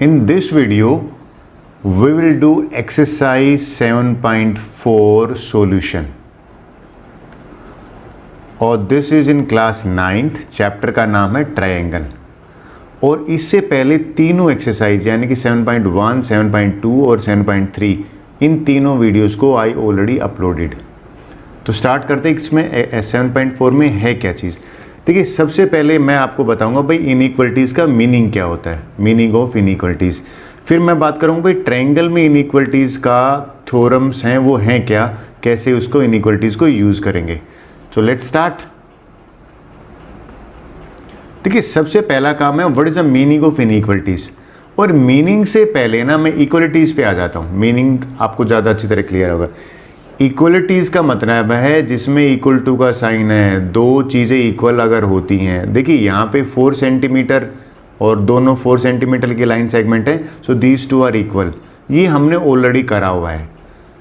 In this video, we will do exercise 7.4 solution. और this is in class 9th, chapter का नाम है triangle. और इससे पहले तीनों एक्सरसाइज यानी कि 7.1, 7.2 और 7.3 इन तीनों वीडियोस को आई ऑलरेडी अपलोडेड। तो स्टार्ट करते हैं। इसमें 7.4 में है क्या चीज़। देखिए, सबसे पहले मैं आपको बताऊंगा भाई इनइक्वलिटीज़ का मीनिंग क्या होता है, मीनिंग ऑफ इनइक्वलिटीज़। फिर मैं बात करूंगा भाई ट्रायंगल में इनइक्वलिटीज़ का थ्योरम्स हैं वो हैं क्या, कैसे उसको इनइक्वलिटीज़ को यूज़ करेंगे। तो लेट्स स्टार्ट। देखिए, सबसे पहला काम है what is the meaning of inequalities. और मीनिंग से पहले ना मैं इक्वलिटीज़ पे आ जाता हूँ। मीनिंग आपको ज़्यादा अच्छी तरह क्लियर होगा। इक्वलिटीज़ का मतलब है जिसमें इक्वल टू का साइन है, दो चीज़ें इक्वल अगर होती हैं। देखिए, यहाँ पे 4 सेंटीमीटर और दोनों 4 सेंटीमीटर की लाइन सेगमेंट है, so these two are equal. ये हमने ऑलरेडी करा हुआ है,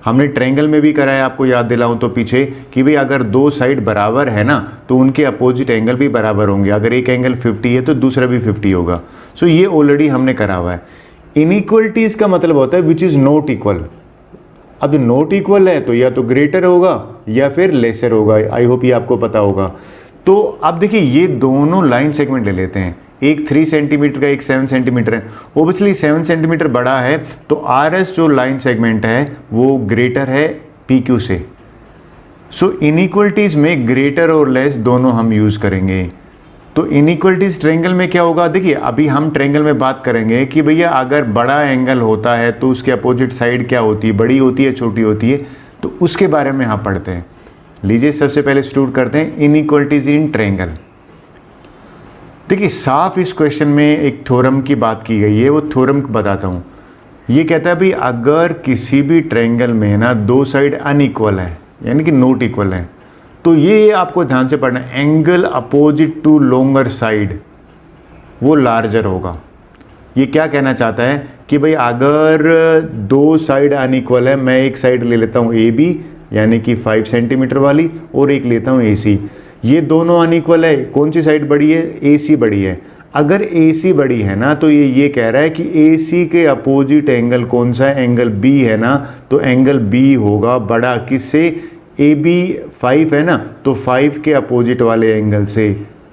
हमने ट्रायंगल में भी करा है। आपको याद दिलाऊं तो पीछे कि भाई अगर दो साइड बराबर है ना तो उनके अपोजिट एंगल भी बराबर होंगे। अगर एक एंगल 50 है तो दूसरा भी 50 होगा। सो ये ऑलरेडी हमने करा हुआ है। इनइक्वलिटीज़ का मतलब होता है विच इज़ नॉट इक्वल। अब जो नॉट इक्वल है तो या तो ग्रेटर होगा या फिर लेसर होगा। आई होप ये आपको पता होगा। तो अब देखिए, ये दोनों लाइन सेगमेंट ले लेते हैं। एक 3 सेंटीमीटर का, एक 7 सेंटीमीटर है। ओबियसली 7 सेंटीमीटर बड़ा है तो आर एस जो लाइन सेगमेंट है वो ग्रेटर है पी क्यू से। सो इनइक्वलिटीज़ में ग्रेटर और लेस दोनों हम यूज़ करेंगे। तो इनइक्वलिटीज़ ट्रायंगल में क्या होगा। देखिए, अभी हम ट्रायंगल में बात करेंगे कि भैया अगर बड़ा एंगल होता है तो उसके अपोजिट साइड क्या होती है, बड़ी होती है छोटी होती है, तो उसके बारे में हम पढ़ते हैं। लीजिए, सबसे पहले स्टूड करते हैं इनइक्वलिटीज़ इन ट्रायंगल। देखिए, साफ इस क्वेश्चन में एक थ्योरम की बात की गई है, वो थ्योरम बताता हूँ। ये कहता है भाई अगर किसी भी ट्रायंगल में ना दो साइड अनइक्वल है यानी कि नॉट इक्वल है, तो ये आपको ध्यान से पढ़ना है, angle opposite to longer side वो लार्जर होगा। ये क्या कहना चाहता है कि भाई अगर दो साइड अनइक्वल है, मैं एक साइड ले लेता हूँ ए बी यानी कि 5 सेंटीमीटर वाली और एक लेता हूँ ए सी। ये दोनों अनइक्वल है, कौन सी साइड बड़ी है, ए सी बड़ी है। अगर ए सी बड़ी है ना तो ये कह रहा है कि ए सी के अपोजिट एंगल कौन सा है, एंगल बी है ना, तो एंगल बी होगा बड़ा किससे, ए बी 5 है ना, तो 5 के अपोजिट वाले एंगल से।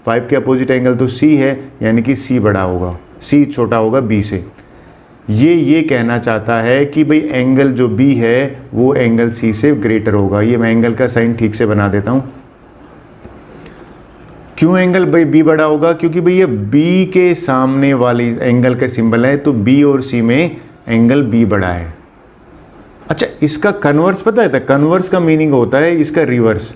5 के अपोजिट एंगल तो सी है यानी कि सी बड़ा होगा, सी छोटा होगा बी से। ये कहना चाहता है कि भाई एंगल जो बी है वो एंगल सी से ग्रेटर होगा। ये मैं एंगल का साइन ठीक से बना देता हूँ। क्यों एंगल भाई बी बड़ा होगा, क्योंकि भाई ये बी के सामने वाली एंगल का सिंबल है, तो बी और सी में एंगल बी बड़ा है। अच्छा, इसका कन्वर्स पता है, कन्वर्स का मीनिंग होता है इसका रिवर्स।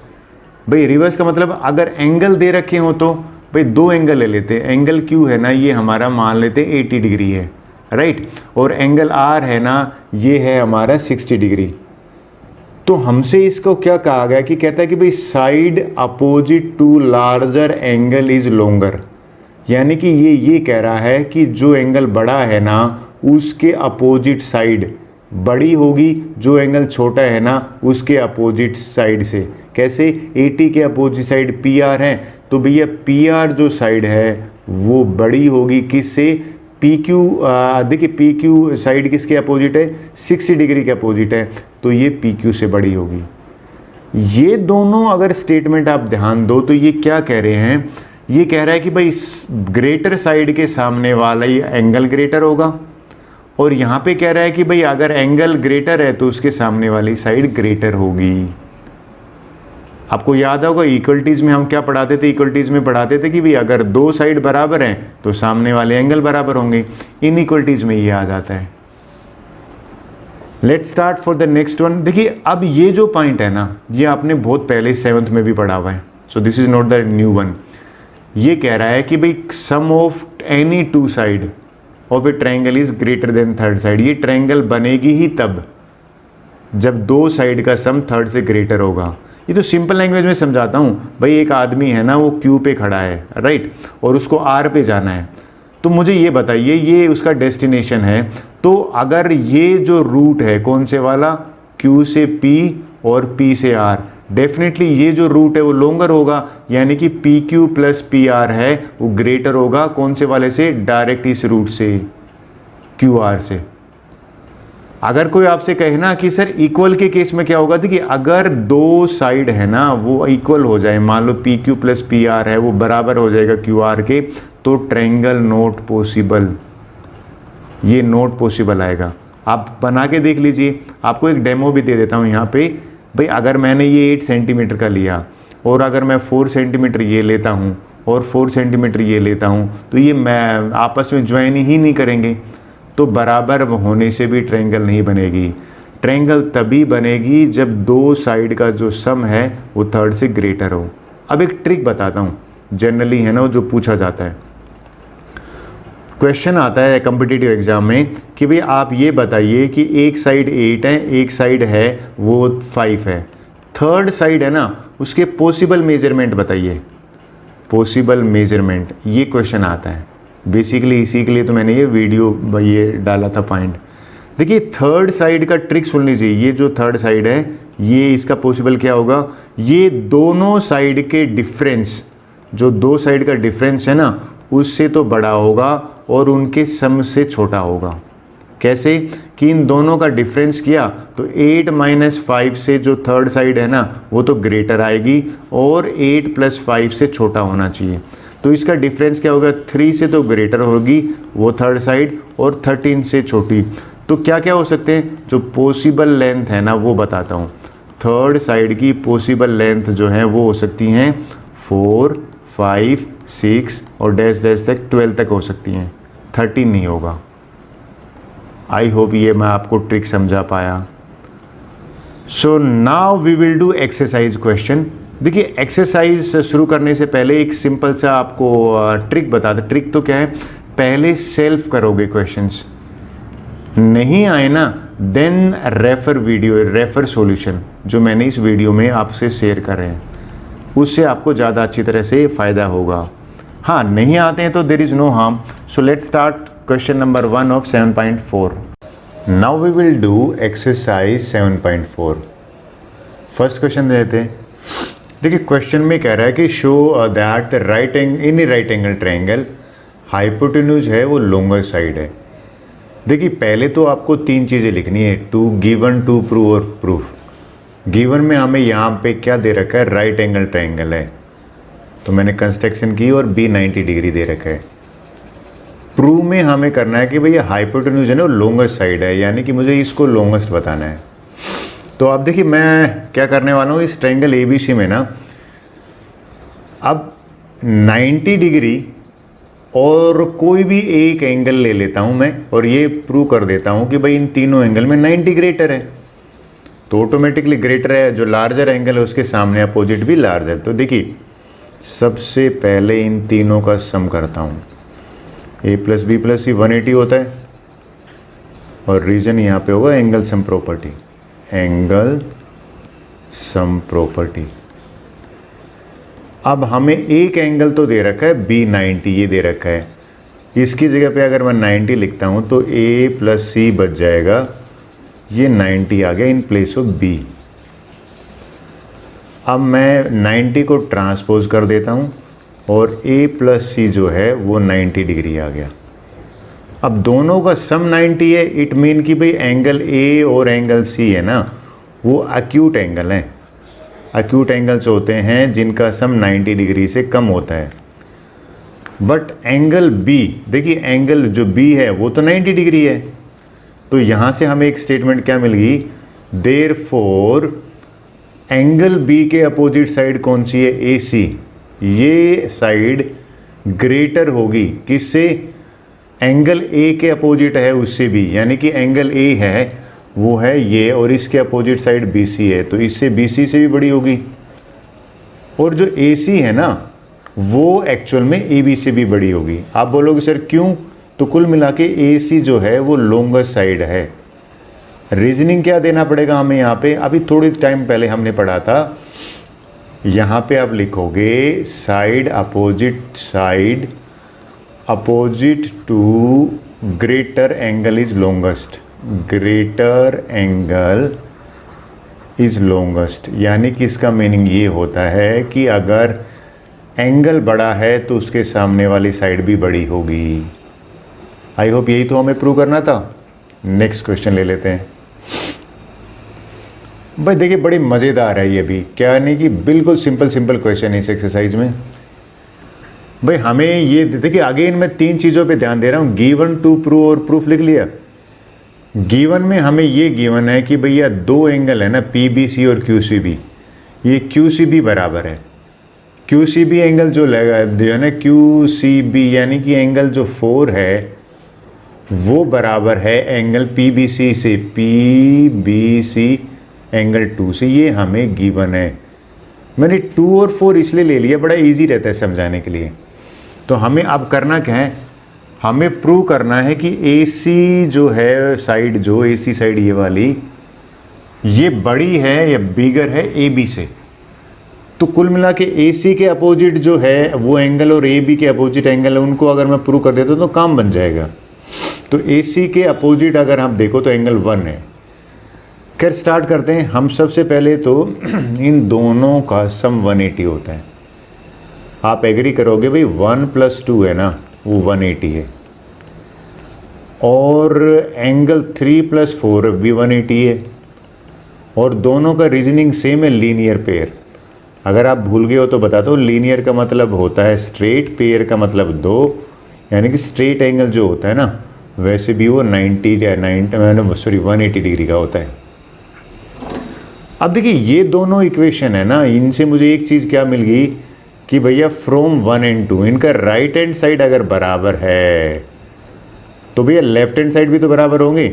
भाई रिवर्स का मतलब अगर एंगल दे रखे हो तो भाई दो एंगल ले लेते हैं। एंगल क्यू है ना, ये हमारा मान लेते हैं 80 डिग्री है, राइट। और एंगल आर है ना, ये है हमारा 60 डिग्री। तो हमसे इसको क्या कहा गया कि कहता है कि भाई side opposite to larger angle is longer. यानी कि ये कह रहा है कि जो एंगल बड़ा है ना उसके अपोजिट साइड बड़ी होगी, जो एंगल छोटा है ना उसके अपोजिट साइड से। कैसे, 80 के अपोजिट साइड पी आर है, तो भैया पी आर जो साइड है वो बड़ी होगी किससे, पी क्यू। देखिए, पी क्यू साइड किसके अपोजिट है, 60 डिग्री के अपोजिट है, तो ये पी क्यू से बड़ी होगी। ये दोनों अगर स्टेटमेंट आप ध्यान दो तो ये क्या कह रहे हैं, ये कह रहा है कि भाई ग्रेटर साइड के सामने वाला ही एंगल ग्रेटर होगा, और यहाँ पे कह रहा है कि भाई अगर एंगल ग्रेटर है तो उसके सामने वाली साइड ग्रेटर होगी। आपको याद होगा इक्वलिटीज़ में हम क्या पढ़ाते थे, इक्वलिटीज़ में पढ़ाते थे कि भाई अगर दो साइड बराबर हैं तो सामने वाले एंगल बराबर होंगे। इनइक्वलिटीज़ में ये आ जाता है। Let's start for the next one. देखिए, अब ये जो पॉइंट है ना, ये आपने बहुत पहले 7th में भी पढ़ा हुआ है, so this is not the new one. ये कह रहा है कि भाई sum of any two side of a triangle is greater than third side. ये ट्रायंगल बनेगी ही तब जब दो साइड का सम थर्ड से ग्रेटर होगा। ये तो सिंपल लैंग्वेज में समझाता हूँ। भाई एक आदमी है ना, वो क्यू पे खड़ा है, राइट, और उसको आर पे जाना है। तो मुझे ये बताइए, ये उसका डेस्टिनेशन है, तो अगर ये जो रूट है कौन से वाला, क्यू से पी और पी से आर, डेफिनेटली ये जो रूट है वो लॉन्गर होगा, यानी कि P Q plus P R है वो ग्रेटर होगा कौन से वाले से, डायरेक्ट इस रूट से। QR से। अगर कोई आपसे कहे ना कि सर इक्वल के केस में क्या होगा, देखिए अगर दो साइड है ना वो इक्वल हो जाए, मान लो PQ प्लस PR है वो बराबर हो जाएगा QR के, तो ट्रायंगल नॉट पॉसिबल, ये नॉट पॉसिबल आएगा। आप बना के देख लीजिए, आपको एक डेमो भी दे देता हूँ यहाँ पे। भाई अगर मैंने ये 8 सेंटीमीटर का लिया और अगर मैं 4 सेंटीमीटर ये लेता हूँ और 4 सेंटीमीटर ये लेता हूँ, तो ये मैं आपस में ज्वाइन ही नहीं करेंगे, तो बराबर होने से भी ट्रायंगल नहीं बनेगी। ट्रायंगल तभी बनेगी जब दो साइड का जो सम है वो थर्ड से ग्रेटर हो। अब एक ट्रिक बताता हूँ, जनरली है ना जो पूछा जाता है, क्वेश्चन आता है कॉम्पिटिटिव एग्जाम में कि भाई आप ये बताइए कि एक साइड 8 है, एक साइड है वो 5 है, थर्ड साइड है ना उसके पॉसिबल मेजरमेंट बताइए, पॉसिबल मेजरमेंट, ये क्वेश्चन आता है। बेसिकली इसी के लिए तो मैंने ये वीडियो ये डाला था पॉइंट। देखिए थर्ड साइड का ट्रिक सुन लीजिए, ये जो थर्ड साइड है ये इसका पॉसिबल क्या होगा, ये दोनों साइड के डिफरेंस, जो दो साइड का डिफरेंस है ना उससे तो बड़ा होगा और उनके सम से छोटा होगा। कैसे कि इन दोनों का डिफरेंस किया तो 8 - 5 से जो थर्ड साइड है ना वो तो ग्रेटर आएगी और 8 + 5 से छोटा होना चाहिए। तो इसका डिफरेंस क्या होगा, 3 से तो ग्रेटर होगी वो थर्ड साइड और 13 से छोटी। तो क्या क्या हो सकते हैं, जो पॉसिबल लेंथ है ना वो बताता हूँ। थर्ड साइड की पॉसिबल लेंथ जो है वो हो सकती हैं 4, 5, 6 और डैश डैश तक 12 तक हो सकती हैं, 13 नहीं होगा। आई होप ये मैं आपको ट्रिक समझा पाया। So now we will do exercise question. देखिए एक्सरसाइज शुरू करने से पहले एक सिंपल सा आपको ट्रिक बता दे। ट्रिक तो क्या है, पहले सेल्फ करोगे क्वेश्चंस, नहीं आए ना then refer video, refer solution जो मैंने इस वीडियो में आपसे शेयर कर रहे हैं, उससे आपको ज़्यादा अच्छी तरह से फ़ायदा होगा। हाँ नहीं आते हैं तो there is no harm. So let's start question number 1 of 7.4। Now we will do exercise 7.4। First question देते हैं। देखिए क्वेश्चन में कह रहा है कि show that right in a right angle triangle hypotenuse है वो लोंगर साइड है। देखिए पहले तो आपको 3 चीज़ें लिखनी है, टू गिवन, टू प्रूव और प्रूफ। गिवन में हमें यहाँ पे क्या दे रखा है, राइट एंगल ट्रायंगल है, तो मैंने कंस्ट्रक्शन की और B 90 डिग्री दे रखा है। प्रूव में हमें करना है कि भैया हाइपोटेन्यूज है ना लॉन्गेस्ट साइड है, यानी कि मुझे इसको लॉन्गेस्ट बताना है। तो अब देखिए मैं क्या करने वाला हूँ, इस ट्रायंगल ABC में ना अब 90 डिग्री और कोई भी एक एंगल ले लेता हूँ मैं और ये प्रूव कर देता हूँ कि भाई इन तीनों एंगल में 90 ग्रेटर है, तो ऑटोमेटिकली ग्रेटर है, जो लार्जर एंगल है उसके सामने अपोजिट भी लार्जर। तो देखिए सबसे पहले इन तीनों का सम करता हूँ, A + B + C 180 होता है और रीजन यहाँ पे होगा angle sum property, angle sum property. अब हमें एक एंगल तो दे रखा है B 90, ये दे रखा है, इसकी जगह पे अगर मैं 90 लिखता हूँ तो A + C बच जाएगा, ये 90 आ गया इन प्लेस ऑफ B। अब मैं 90 को ट्रांसपोज कर देता हूँ और A + C जो है वो 90 डिग्री आ गया। अब दोनों का सम 90 है, इट मीन कि भाई एंगल A और एंगल C है ना वो एक्यूट एंगल हैं। एक्यूट एंगल्स होते हैं जिनका सम 90 डिग्री से कम होता है। बट एंगल B, देखिए एंगल जो B है वो तो 90 डिग्री है, तो यहाँ से हमें एक स्टेटमेंट क्या मिल गई, देयरफॉर एंगल B के अपोजिट साइड कौन सी है, AC, ये साइड ग्रेटर होगी किससे, एंगल A के अपोजिट है उससे भी, यानी कि एंगल A है वो है ये और इसके अपोजिट साइड BC है, तो इससे BC से भी बड़ी होगी। और जो AC है ना वो एक्चुअल में AB से भी बड़ी होगी। आप बोलोगे सर क्यों, तो कुल मिला के AC जो है वो लॉन्गर साइड है। रीजनिंग क्या देना पड़ेगा हमें यहाँ पे, अभी थोड़ी टाइम पहले हमने पढ़ा था, यहाँ पे आप लिखोगे side opposite to greater angle is longest, greater angle is longest, यानी कि इसका मीनिंग ये होता है कि अगर एंगल बड़ा है तो उसके सामने वाली साइड भी बड़ी होगी। आई होप यही तो हमें प्रूव करना था। नेक्स्ट क्वेश्चन ले लेते हैं भाई। देखिए बड़ी मज़ेदार है ये भी, क्या नहीं कि बिल्कुल सिंपल क्वेश्चन है इस एक्सरसाइज में। भाई हमें ये देखिए, अगेन मैं 3 चीज़ों पे ध्यान दे रहा हूँ, गिवन, टू प्रूव और प्रूफ लिख लिया। गिवन में हमें ये गिवन है कि भैया 2 एंगल है ना, PBC और QCB, ये QCB बराबर है। QCB एंगल जो लगा जो है ना, QCB यानी कि एंगल जो 4 है वो बराबर है एंगल PBC से, PBC एंगल 2 से। ये हमें गिवन है। मैंने 2 और 4 इसलिए ले लिया, बड़ा इजी रहता है समझाने के लिए। तो हमें अब करना क्या है, हमें प्रूव करना है कि AC जो है साइड, जो AC साइड ये वाली, ये बड़ी है या बिगर है AB से। तो कुल मिला के AC के अपोजिट जो है वो एंगल और AB के अपोजिट एंगल है, उनको अगर मैं प्रूव कर देता हूँ तो काम बन जाएगा। तो AC के अपोजिट अगर आप देखो तो एंगल 1 है। खैर स्टार्ट करते हैं हम। सबसे पहले तो इन दोनों का सम 180 होता है। आप एग्री करोगे भाई, 1 + 2 है ना, वो 180 है। और एंगल 3 + 4 भी 180 है। और दोनों का रीजनिंग सेम है, लीनियर पेयर। अगर आप भूल गए हो तो बता दो, लीनियर का मतलब होता है स्ट्रेट, पेयर का मतलब 2, यानी कि स्ट्रेट एंगल जो होता है ना, वैसे भी वो 180 डिग्री का होता है। अब देखिए ये दोनों इक्वेशन है ना, इनसे मुझे एक चीज़ क्या मिल गई कि भैया फ्रॉम 1 और 2 इनका राइट हैंड साइड अगर बराबर है तो भैया लेफ्ट हैंड साइड भी तो बराबर होंगे।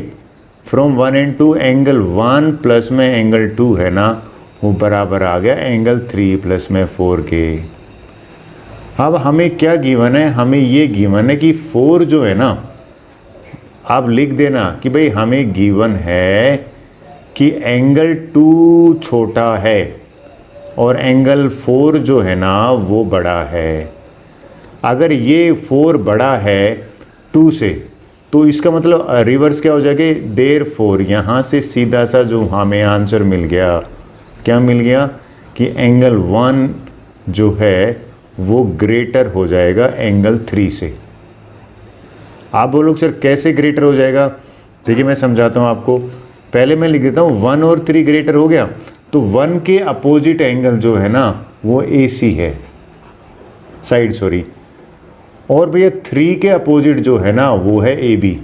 फ्रॉम 1 और 2 एंगल 1 प्लस में एंगल 2 है ना, वो बराबर आ गया एंगल 3 प्लस में 4 के। अब हमें क्या गिवन है, हमें ये गिवन है कि 4 जो है ना, आप लिख देना कि भाई हमें गिवन है कि एंगल 2 छोटा है और एंगल 4 जो है ना वो बड़ा है। अगर ये 4 बड़ा है 2 से, तो इसका मतलब रिवर्स क्या हो जाएगा, देयरफॉर यहाँ से सीधा सा जो हमें आंसर मिल गया, क्या मिल गया कि एंगल 1 जो है वो ग्रेटर हो जाएगा एंगल 3 से। आप बोलोगे सर कैसे ग्रेटर हो जाएगा, देखिए मैं समझाता हूँ आपको। पहले मैं लिख देता हूँ 1 और 3 ग्रेटर हो गया, तो 1 के अपोजिट एंगल जो है ना वो AC है, साइड सॉरी। और भैया 3 के अपोजिट जो है ना वो है AB,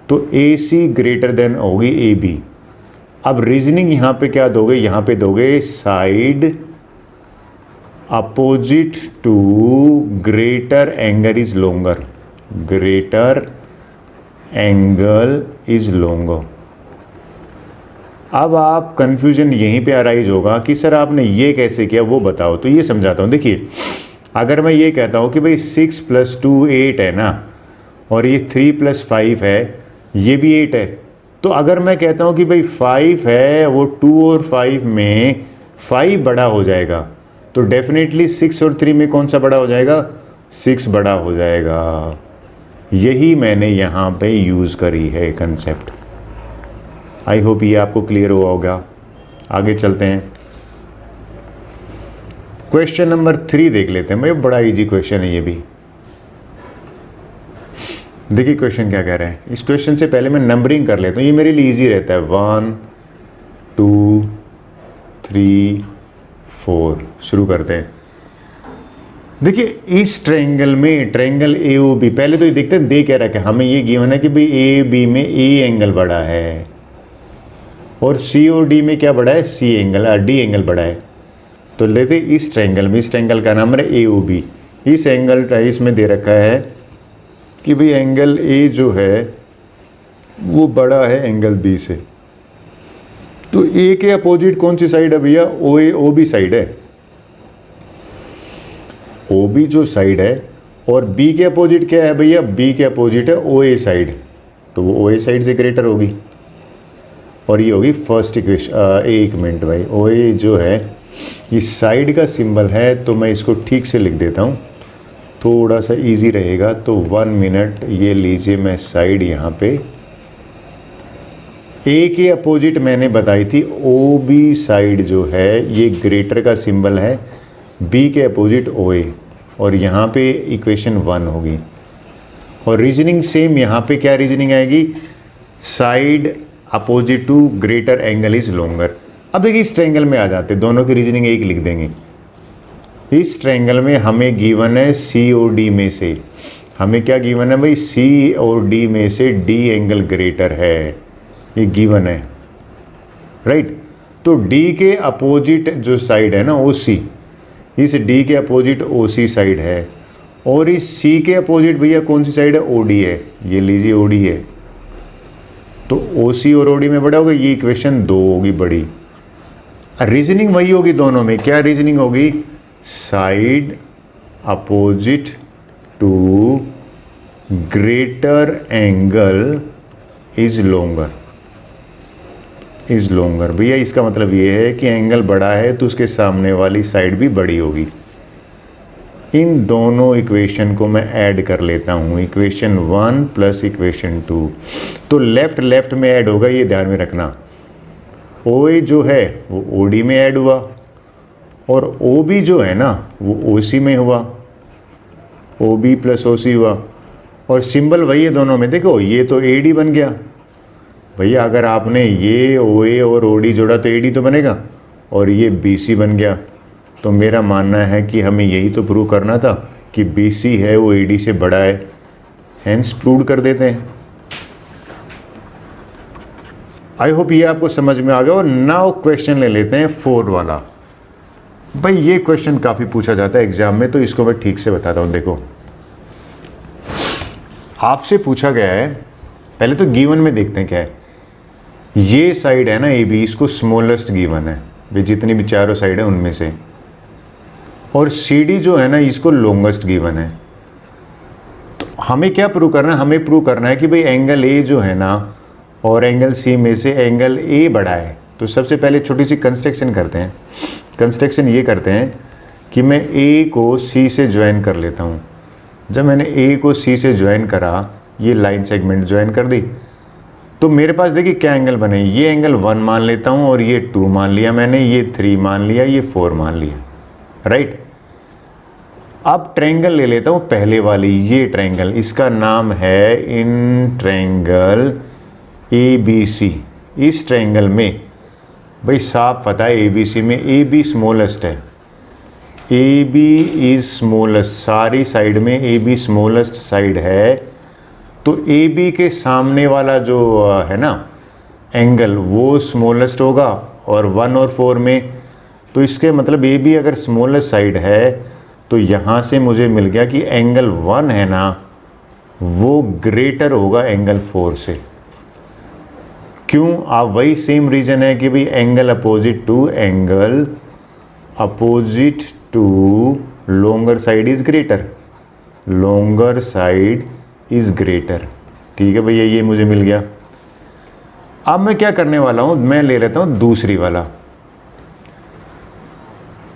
तो AC ग्रेटर देन होगी AB। अब रीजनिंग यहाँ पे क्या दोगे, यहाँ पे दोगे side opposite to greater angle is longer, greater angle is longer. अब आप कंफ्यूजन यहीं पे अराइज होगा कि सर आपने ये कैसे किया वो बताओ। तो ये समझाता हूँ। देखिए अगर मैं ये कहता हूँ कि भाई 6 + 2 8 है ना, और ये 3 + 5 है, ये भी 8 है, तो अगर मैं कहता हूँ कि भाई 5 है, वो 2 और 5 में 5 बड़ा हो जाएगा, तो डेफिनेटली 6 और 3 में कौन सा बड़ा हो जाएगा, 6 बड़ा हो जाएगा। यही मैंने यहाँ पे यूज़ करी है कंसेप्ट। आई होप ये आपको क्लियर हुआ होगा। आगे चलते हैं, क्वेश्चन नंबर 3 देख लेते हैं। भाई बड़ा इजी क्वेश्चन है ये भी। देखिए क्वेश्चन क्या कह रहे हैं। इस क्वेश्चन से पहले मैं नंबरिंग कर लेता हूँ, ये मेरे लिए इजी रहता है। 1 2 3 4 शुरू करते हैं। देखिए इस ट्रायंगल में, ट्रायंगल AOB, पहले तो ये देखते हैं दे क्या रखा है। हमें ये गिवन है कि भाई AB में A एंगल बड़ा है और C और D में क्या बड़ा है, C एंगल, D एंगल बड़ा है। तो लेते इस ट्रायंगल में, इस ट्रायंगल का नाम है AOB। इस एंगल इसमें दे रखा है कि भाई एंगल A जो है वो बड़ा है एंगल B से। तो A के अपोजिट कौन सी साइड है भैया, OB साइड है। OB जो साइड है, और B के अपोजिट क्या है भैया, B के अपोजिट है OA साइड, तो वो OA साइड से ग्रेटर होगी। और ये होगी फर्स्ट इक्वेशन। एक मिनट भाई, OA जो है इस साइड का सिंबल है, तो मैं इसको ठीक से लिख देता हूँ, थोड़ा सा इजी रहेगा। तो 1 मिनट, ये लीजिए मैं साइड यहाँ पे A के अपोजिट मैंने बताई थी OB साइड जो है ये ग्रेटर का सिंबल है, B के अपोजिट OA, और यहाँ पे इक्वेशन 1 होगी। और रीजनिंग सेम यहाँ पे क्या रीजनिंग आएगी, side opposite to greater angle is longer. अब देखिए इस ट्रायंगल में आ जाते, दोनों की रीजनिंग एक लिख देंगे। इस ट्रायंगल में हमें गिवन है सी और डी में से, हमें क्या गिवन है भाई, सी और डी में से डी एंगल ग्रेटर है, ये गिवन है, राइट। तो डी के अपोजिट जो साइड है ना ओ सी, इस डी के अपोजिट ओ सी साइड है, और इस सी के अपोजिट भैया कौन सी साइड है, ओ डी है, ये लीजिए ओ डी है। तो ओ सी और ओ डी में बड़ा होगा, ये इक्वेशन 2 होगी बड़ी। रीजनिंग वही होगी दोनों में, क्या रीजनिंग होगी, side opposite to greater angle is longer, is longer. भैया इसका मतलब ये है कि एंगल बड़ा है तो उसके सामने वाली साइड भी बड़ी होगी। इन दोनों इक्वेशन को मैं ऐड कर लेता हूँ, इक्वेशन 1 प्लस इक्वेशन 2। तो लेफ्ट लेफ्ट में ऐड होगा, ये ध्यान में रखना। ओ ए जो है वो ओ डी में ऐड हुआ, और ओ बी जो है ना वो ओ सी में हुआ, ओ बी प्लस ओ सी हुआ, और सिंबल वही है दोनों में। देखो ये तो ए डी बन गया भैया, अगर आपने ये ओ ए और ओ डी जोड़ा तो ए डी तो बनेगा, और ये बी सी बन गया। तो मेरा मानना है कि हमें यही तो प्रूव करना था कि बी सी है वो ए डी से बड़ा है, हेंस प्रूव कर देते हैं। आई होप ये आपको समझ में आ गया। और नाउ क्वेश्चन ले लेते हैं 4 वाला। भाई ये क्वेश्चन काफ़ी पूछा जाता है एग्जाम में, तो इसको मैं ठीक से बताता हूँ। देखो आपसे पूछा गया है, पहले तो गिवन में देखते हैं क्या है। ये साइड है ना ए बी, इसको स्मॉलेस्ट गिवन है भाई, जितनी भी चारों साइड है उनमें से, और सी डी जो है ना इसको लॉन्गेस्ट गिवन है। तो हमें क्या प्रूव करना है, हमें प्रूव करना है कि भाई एंगल ए जो है ना और एंगल सी में से एंगल ए बड़ा है। तो सबसे पहले छोटी सी कंस्ट्रक्शन करते हैं। कंस्ट्रक्शन ये करते हैं कि मैं ए को सी से ज्वाइन कर लेता हूँ। जब मैंने ए को सी से ज्वाइन करा, ये लाइन सेगमेंट ज्वाइन कर दी, तो मेरे पास देखिए क्या एंगल बने। ये एंगल 1 मान लेता हूँ, और ये 2 मान लिया मैंने, ये 3 मान लिया, ये 4 मान लिया, राइट। अब ट्रायंगल ले लेता हूँ पहले वाली, ये ट्रायंगल, इसका नाम है इन ट्रायंगल ए बी सी। इस ट्रायंगल में भाई साफ पता है ए बी सी में ए बी स्मॉलेस्ट है, ए बी इज स्मॉलेस्ट, सारी साइड में ए बी स्मॉलेस्ट साइड है। तो ए बी के सामने वाला जो है ना एंगल वो स्मॉलेस्ट होगा, और 1 और 4 में, तो इसके मतलब ए बी अगर स्मॉलेस्ट साइड है तो यहाँ से मुझे मिल गया कि एंगल 1 है ना वो ग्रेटर होगा एंगल 4 से। क्यों, आप वही सेम रीजन है कि भाई angle opposite to longer side is greater, longer side is greater. ठीक है भैया, ये मुझे मिल गया। अब मैं क्या करने वाला हूं, मैं ले लेता हूं दूसरी वाला।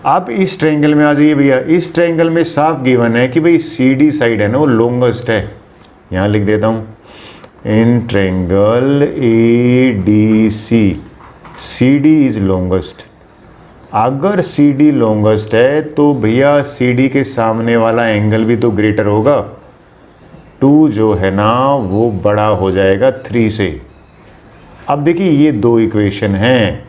अब इस ट्रायंगल में आ जाइए भैया। इस ट्रायंगल में साफ गिवन है कि भाई सी डी साइड है ना वो लॉन्गेस्ट है। यहां लिख देता हूं in triangle A D C, C D is longest. अगर सी डी लॉन्गेस्ट है तो भैया सी डी के सामने वाला एंगल भी तो ग्रेटर होगा। 2 जो है ना वो बड़ा हो जाएगा 3 से। अब देखिए ये 2 इक्वेशन हैं।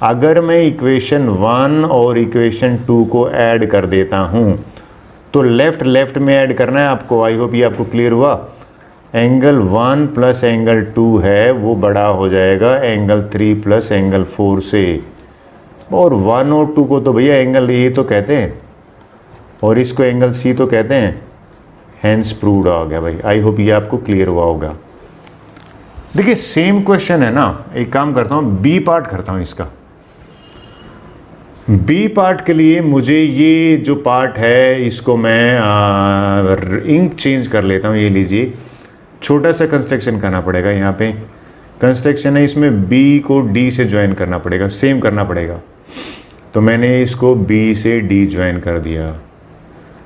अगर मैं इक्वेशन 1 और इक्वेशन 2 को ऐड कर देता हूँ तो लेफ्ट लेफ्ट में ऐड करना है आपको। आई होप ये आपको क्लियर हुआ। एंगल 1 प्लस एंगल 2 है वो बड़ा हो जाएगा एंगल 3 प्लस एंगल 4 से। और 1 और 2 को तो भैया एंगल ए तो कहते हैं और इसको एंगल सी तो कहते हैं। हेंस प्रूव्ड हो गया भाई। आई होप ये आपको क्लियर हुआ होगा। देखिए सेम क्वेश्चन है ना, एक काम करता हूँ बी पार्ट करता हूँ इसका। बी पार्ट के लिए मुझे ये जो पार्ट है इसको मैं इंक चेंज कर लेता हूँ। ये लीजिए, छोटा सा कंस्ट्रक्शन करना पड़ेगा। यहाँ पे कंस्ट्रक्शन है, इसमें बी को डी से ज्वाइन करना पड़ेगा, सेम करना पड़ेगा। तो मैंने इसको बी से डी ज्वाइन कर दिया,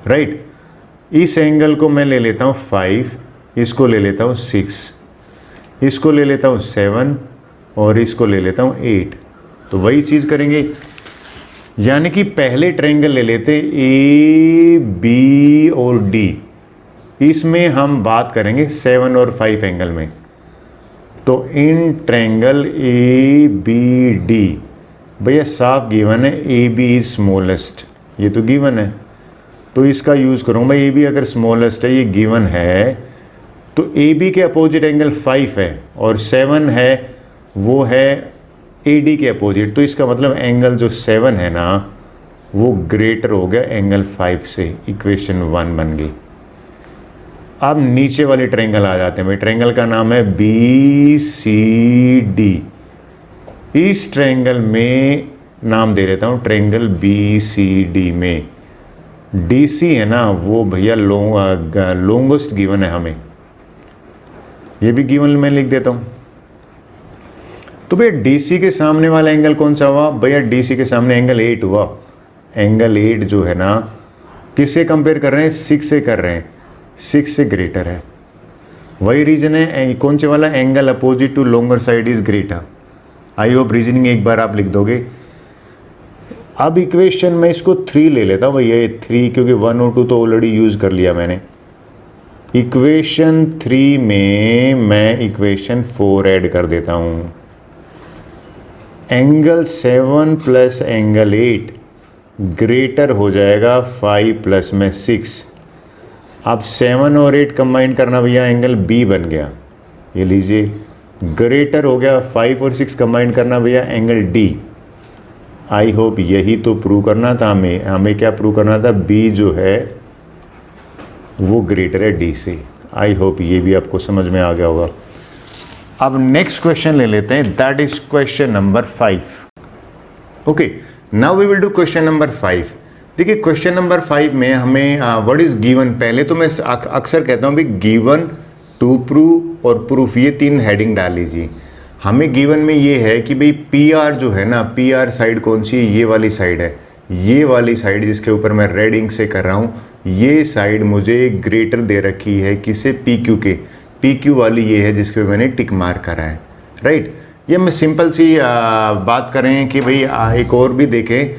राइट। इस एंगल को मैं ले लेता हूँ 5, इसको ले लेता हूँ 6, इसको ले लेता हूँ 7 और इसको ले लेता हूँ 8। तो वही चीज़ करेंगे, यानी कि पहले ट्रायंगल ले लेते ए बी और डी। इसमें हम बात करेंगे 7 और 5 एंगल में। तो in triangle A B D, भैया साफ गिवन है ए बी इज स्मॉलेस्ट, ये तो गिवन है, तो इसका यूज़ करूँगा। भाई ए बी अगर स्मॉलेस्ट है, ये गिवन है, तो ए बी के अपोजिट एंगल 5 है और 7 है वो है ए डी के अपोजिट, तो इसका मतलब एंगल जो 7 है ना वो ग्रेटर हो गया एंगल 5 से। इक्वेशन 1 बन गई। अब नीचे वाले ट्रायंगल आ जाते हैं भाई। ट्रायंगल का नाम है बी सी डी। इस ट्रायंगल में नाम दे देता हूँ ट्रायंगल बी सी डी में डी सी है ना वो भैया लॉन्गेस्ट गिवन है हमें, ये भी गिवन में लिख देता हूँ। तो भैया डी सी के सामने वाला एंगल कौन सा हुआ? भैया डी सी के सामने एंगल 8 हुआ। एंगल 8 जो है ना किससे कंपेयर कर रहे हैं? 6 से कर रहे हैं, 6 से ग्रेटर है। वही रीजन है कौन से वाला? Angle opposite to longer side is greater. I hope reasoning एक बार आप लिख दोगे। अब इक्वेशन में इसको 3 ले लेता हूँ भैया, ये 3 क्योंकि 1 और 2 तो ऑलरेडी यूज कर लिया मैंने। इक्वेशन 3 में मैं इक्वेशन 4 ऐड कर देता हूँ। एंगल 7 प्लस एंगल 8 ग्रेटर हो जाएगा 5 प्लस में 6। अब 7 और 8 कंबाइन करना भैया एंगल बी बन गया, ये लीजिए। ग्रेटर हो गया 5 और 6 कंबाइन करना भैया एंगल डी। आई होप यही तो प्रूव करना था हमें क्या प्रूव करना था? बी जो है वो ग्रेटर है डी से। आई होप ये भी आपको समझ में आ गया होगा। अब नेक्स्ट क्वेश्चन ले लेते हैं, that is question number 5। Okay, now we will do question number 5। देखिए क्वेश्चन नंबर 5 में हमें व्हाट इज गिवन, पहले तो मैं अक्सर कहता हूँ भाई गिवन, टू प्रूव और प्रूफ, ये 3 हेडिंग डाल लीजिए। हमें गिवन में ये है कि भाई पी आर जो है ना, पी आर साइड कौन सी है? ये वाली साइड है। ये वाली साइड जिसके ऊपर मैं रेड इंक से कर रहा हूँ, ये साइड मुझे ग्रेटर दे रखी है किससे? पी क्यू के। पी क्यू वाली ये है जिसके ऊपर मैंने टिक मार्क करा है, राइट। ये मैं सिंपल सी बात करें कि भाई एक और भी देखें।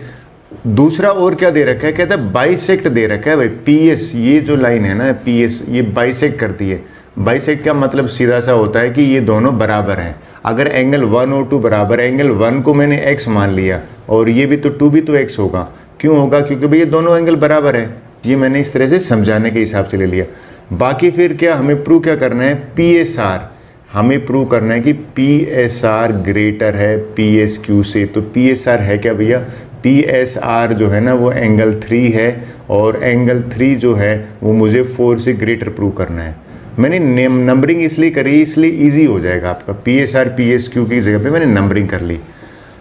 दूसरा और क्या दे रखा है? कहता है बाइसेक्ट दे रखा है भाई। पी एस, ये जो लाइन है ना पी एस, ये बाइसेक्ट करती है। बाइसेक्ट का मतलब सीधा सा होता है कि ये दोनों बराबर हैं। अगर एंगल 1 और 2 बराबर, एंगल 1 को मैंने x मान लिया और ये भी तो 2 भी तो x होगा। क्यों होगा? क्योंकि भाई ये दोनों एंगल बराबर है। ये मैंने इस तरह से समझाने के हिसाब से ले लिया। बाकी फिर क्या हमें प्रूव क्या करना है? P S R. हमें प्रूव करना है कि पी एस आर ग्रेटर है पी एस क्यू से। तो पी एस आर है क्या भैया? पी एस आर जो है ना वो एंगल 3 है और एंगल 3 जो है वो मुझे 4 से ग्रेटर प्रूव करना है। मैंने नंबरिंग इसलिए करी, इसलिए इजी हो जाएगा आपका। P S R P S Q की जगह पे मैंने नंबरिंग कर ली।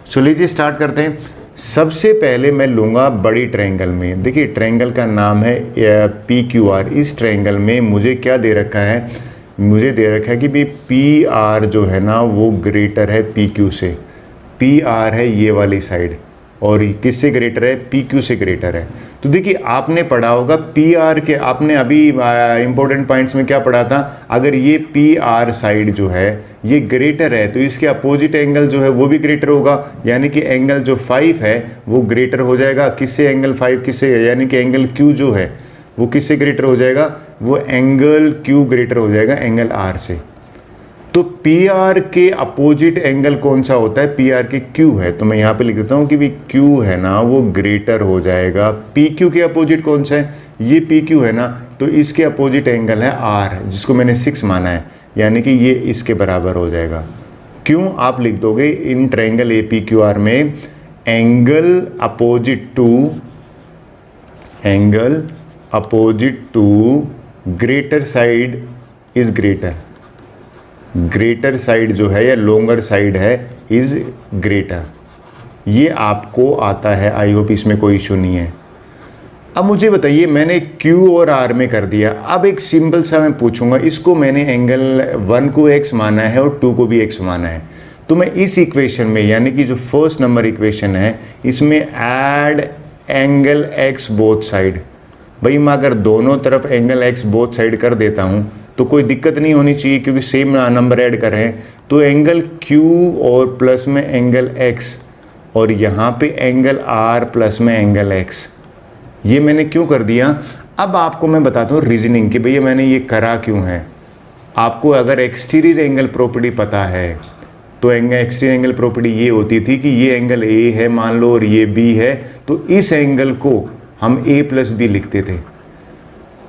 चलो लीजिए स्टार्ट करते हैं। सबसे पहले मैं लूँगा बड़ी ट्रायंगल में। देखिए ट्रायंगल का नाम है पी क्यू आर। इस ट्रायंगल में मुझे क्या दे रखा है? मुझे दे रखा है कि भाई पी आर जो है ना वो ग्रेटर है पी क्यू से। पी आर है ये वाली साइड और किससे ग्रेटर है? पी क्यू से ग्रेटर है। तो देखिए आपने पढ़ा होगा पी आर के, आपने अभी इंपॉर्टेंट पॉइंट्स में क्या पढ़ा था? अगर ये पी आर साइड जो है ये ग्रेटर है तो इसके अपोजिट एंगल जो है वो भी ग्रेटर होगा, यानी कि एंगल जो 5 है वो ग्रेटर हो जाएगा किससे? एंगल 5 किससे? यानी कि एंगल क्यू जो है वो किससे ग्रेटर हो जाएगा? वो एंगल क्यू ग्रेटर हो जाएगा एंगल आर से। तो पी आर के अपोजिट एंगल कौन सा होता है? पी आर के क्यू है। तो मैं यहाँ पे लिख देता हूँ कि भी क्यू है ना वो ग्रेटर हो जाएगा। पी क्यू के अपोजिट कौन सा है? ये पी क्यू है ना, तो इसके अपोजिट एंगल है आर जिसको मैंने 6 माना है, यानी कि ये इसके बराबर हो जाएगा। क्यों? आप लिख दोगे in triangle P Q R आर में angle opposite to greater side is greater. Greater side जो है या लॉन्गर साइड है इज ग्रेटर। ये आपको आता है, आई होप इसमें कोई इशू नहीं है। अब मुझे बताइए मैंने Q और R में कर दिया। अब एक सिंपल सा मैं पूछूंगा, इसको मैंने एंगल 1 को x माना है और 2 को भी x माना है, तो मैं इस इक्वेशन में यानी कि जो फर्स्ट नंबर इक्वेशन है इसमें add angle x both side. भाई मैं अगर दोनों तरफ एंगल x बोथ साइड कर देता हूँ तो कोई दिक्कत नहीं होनी चाहिए क्योंकि सेम नंबर ऐड कर रहे हैं। तो एंगल Q और प्लस में एंगल X और यहाँ पे एंगल R प्लस में एंगल X, ये मैंने क्यों कर दिया? अब आपको मैं बताता हूँ रीजनिंग कि भैया मैंने ये करा क्यों है। आपको अगर एक्सटीरियर एंगल प्रॉपर्टी पता है तो एक्सटीरियर एंगल प्रॉपर्टी ये होती थी कि ये एंगल ए है मान लो और ये बी है, तो इस एंगल को हम ए प्लस बी लिखते थे।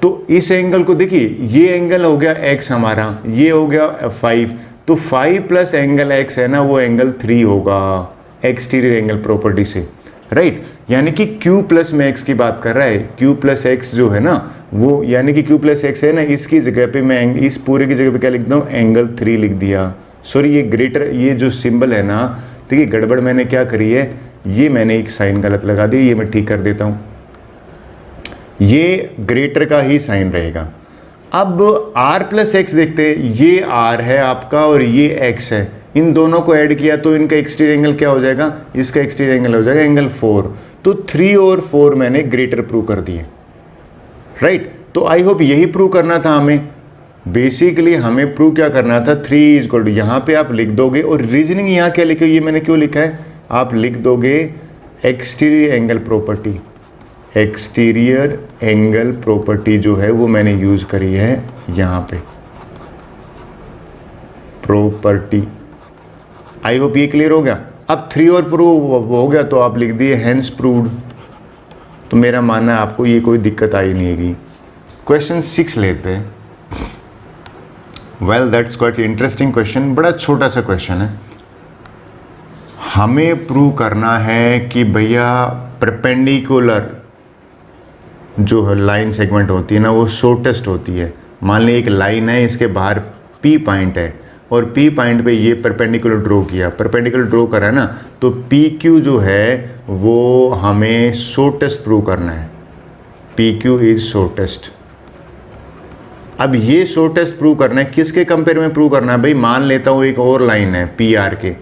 तो इस एंगल को देखिए, ये एंगल हो गया x हमारा, ये हो गया 5, तो 5 प्लस एंगल x है ना वो एंगल 3 होगा एक्सटीरियर एंगल प्रॉपर्टी से, राइट। यानी कि q प्लस में x की बात कर रहा है, q प्लस एक्स जो है ना वो, यानी कि q प्लस एक्स है ना, इसकी जगह पे मैं इस पूरे की जगह पे क्या लिखता हूँ, एंगल 3 लिख दिया। सॉरी ये ग्रेटर, ये जो सिंबल है ना, देखिए गड़बड़ मैंने क्या करी है, ये मैंने एक साइन गलत लगा दी, ये मैं ठीक कर देता हूँ, ये ग्रेटर का ही साइन रहेगा। अब r प्लस एक्स देखते हैं, ये r है आपका और ये x है, इन दोनों को ऐड किया तो इनका एक्सटीरियर एंगल क्या हो जाएगा, इसका एक्सटीरियर एंगल हो जाएगा एंगल 4। तो 3 और 4 मैंने ग्रेटर प्रूव कर दिए, राइट। तो आई होप यही प्रूव करना था हमें, बेसिकली हमें प्रूव क्या करना था, 3 इज इक्वल टू, यहाँ पे आप लिख दोगे और रीजनिंग यहाँ क्या लिखे, ये मैंने क्यों लिखा है, आप लिख दोगे exterior angle property. Exterior angle property जो है वो मैंने यूज करी है यहाँ पे, प्रॉपर्टी। आई होप ये क्लियर हो गया। अब 3 और प्रूव हो गया तो आप लिख दिए हेंस प्रूव्ड। तो मेरा मानना है आपको ये कोई दिक्कत आई नहीं होगी। क्वेश्चन 6 लेते हैं। Well that's quite interesting question, बड़ा छोटा सा क्वेश्चन है। हमें प्रूव करना है कि भैया परपेंडिकुलर जो है लाइन सेगमेंट होती है ना वो शॉर्टेस्ट होती है। मान ली एक लाइन है, इसके बाहर P पॉइंट है और P पॉइंट पे ये परपेंडिकुलर ड्रॉ किया, परपेंडिकुलर ड्रॉ करा ना, तो PQ जो है वो हमें शॉर्टेस्ट प्रूव करना है, PQ इज शॉर्टेस्ट। अब ये शॉर्टेस्ट प्रूव करना है, किसके कंपेयर में प्रूव करना है भाई, मान लेता हूँ एक और लाइन है PR के,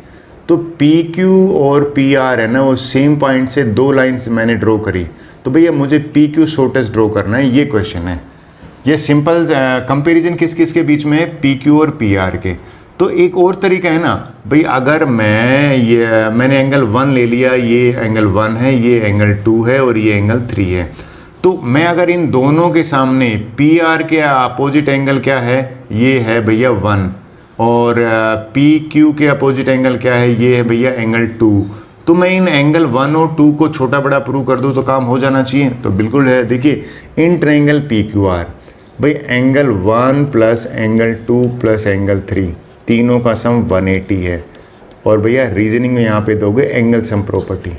तो PQ और PR है ना वो सेम पॉइंट से 2 लाइन्स मैंने ड्रॉ करी, तो भैया मुझे PQ शॉर्टेस्ट ड्रॉ करना है, ये क्वेश्चन है। ये सिंपल कंपैरिजन किस किस के बीच में है, PQ और PR के। तो एक और तरीका है ना भाई, अगर मैंने एंगल 1 ले लिया, ये एंगल 1 है, ये एंगल 2 है और ये एंगल 3 है, तो मैं अगर इन दोनों के सामने PR के अपोजिट एंगल क्या है, ये है भैया 1, और PQ के अपोजिट एंगल क्या है, ये है भैया एंगल 2, तो मैं इन एंगल 1 और 2 को छोटा बड़ा प्रूव कर दूं तो काम हो जाना चाहिए। तो बिल्कुल है, देखिए इन ट्रायंगल PQR भाई angle 1 plus angle 2 plus angle 3 तीनों का सम 180 है, और भैया रीजनिंग में यहाँ पे दोगे angle sum property,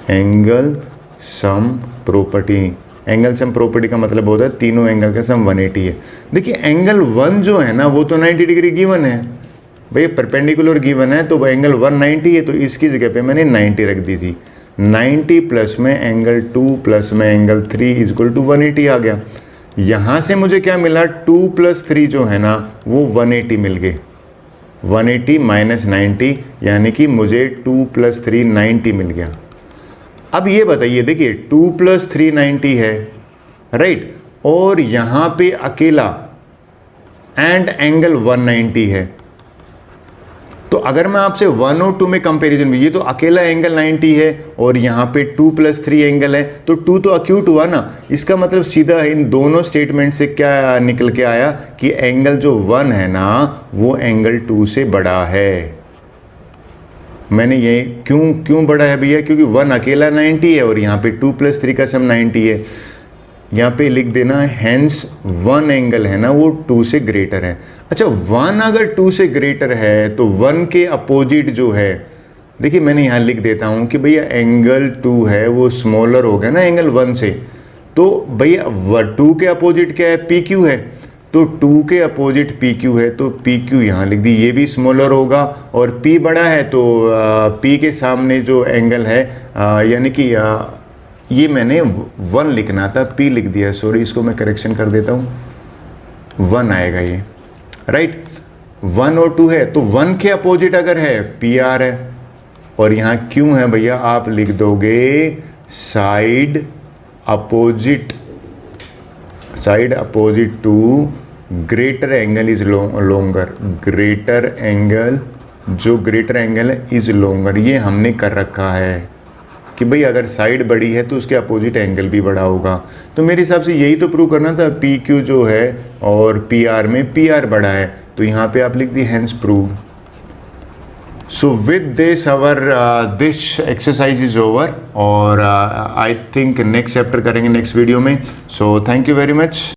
angle sum property. Angle sum property का मतलब होता है तीनों एंगल का सम 180 है। देखिए एंगल 1 जो है ना वो तो 90 डिग्री गिवन है भैया, परपेंडिकुलर गिवन है, तो एंगल 190 है, तो इसकी जगह पे मैंने 90 रख दी थी। 90 प्लस में एंगल 2 प्लस में एंगल 3 इज इक्वल टू 180 आ गया। यहाँ से मुझे क्या मिला, 2 प्लस 3 जो है ना वो 180 मिल गए, 180 माइनस 90 यानी कि मुझे 2 प्लस 3 90 मिल गया। अब ये बताइए, देखिए 2 प्लस 3 90 है, राइट, और यहाँ पे अकेला एंड एंगल 190 है, तो अगर मैं आपसे 1 और 2 में कंपैरिजन में, ये तो अकेला एंगल 90 है और यहाँ पे 2 प्लस 3 एंगल है, तो 2 तो अक्यूट हुआ ना, इसका मतलब सीधा इन दोनों स्टेटमेंट से क्या निकल के आया कि एंगल जो 1 है ना वो एंगल 2 से बड़ा है। मैंने ये क्यों बड़ा है भैया, क्योंकि 1 अकेला 90 है और यहाँ पे 2 प्लस 3 का सम 90 है। यहाँ पे लिख देना हेंस 1 एंगल है ना वो 2 से ग्रेटर है। अच्छा 1 अगर 2 से ग्रेटर है तो 1 के अपोजिट जो है, देखिए मैंने यहाँ लिख देता हूँ कि भैया एंगल 2 है वो स्मॉलर हो गया ना एंगल 1 से, तो भैया 2 के अपोजिट क्या है, PQ है, तो 2 के अपोजिट PQ है, तो PQ यहाँ लिख दी, ये भी स्मॉलर होगा, और P बड़ा है तो P के सामने जो एंगल है यानी कि ये मैंने 1 लिखना था, P लिख दिया, सॉरी इसको मैं करेक्शन कर देता हूँ, 1 आएगा ये, राइट। 1 और 2 है तो 1 के अपोजिट अगर है PR है, और यहाँ Q है भैया, आप लिख दोगे side opposite to greater angle is longer, greater angle जो ग्रेटर एंगल है इज लॉन्गर, ये हमने कर रखा है, कि भाई अगर साइड बड़ी है तो उसके अपोजिट एंगल भी बड़ा होगा। तो मेरे हिसाब से यही तो प्रूव करना था, पी क्यू जो है और पी आर में पी आर बड़ा है, तो यहाँ पे आप लिख दी hence proved. So with this our this exercise is over, और आई थिंक नेक्स्ट चैप्टर करेंगे नेक्स्ट वीडियो में। So thank you very much.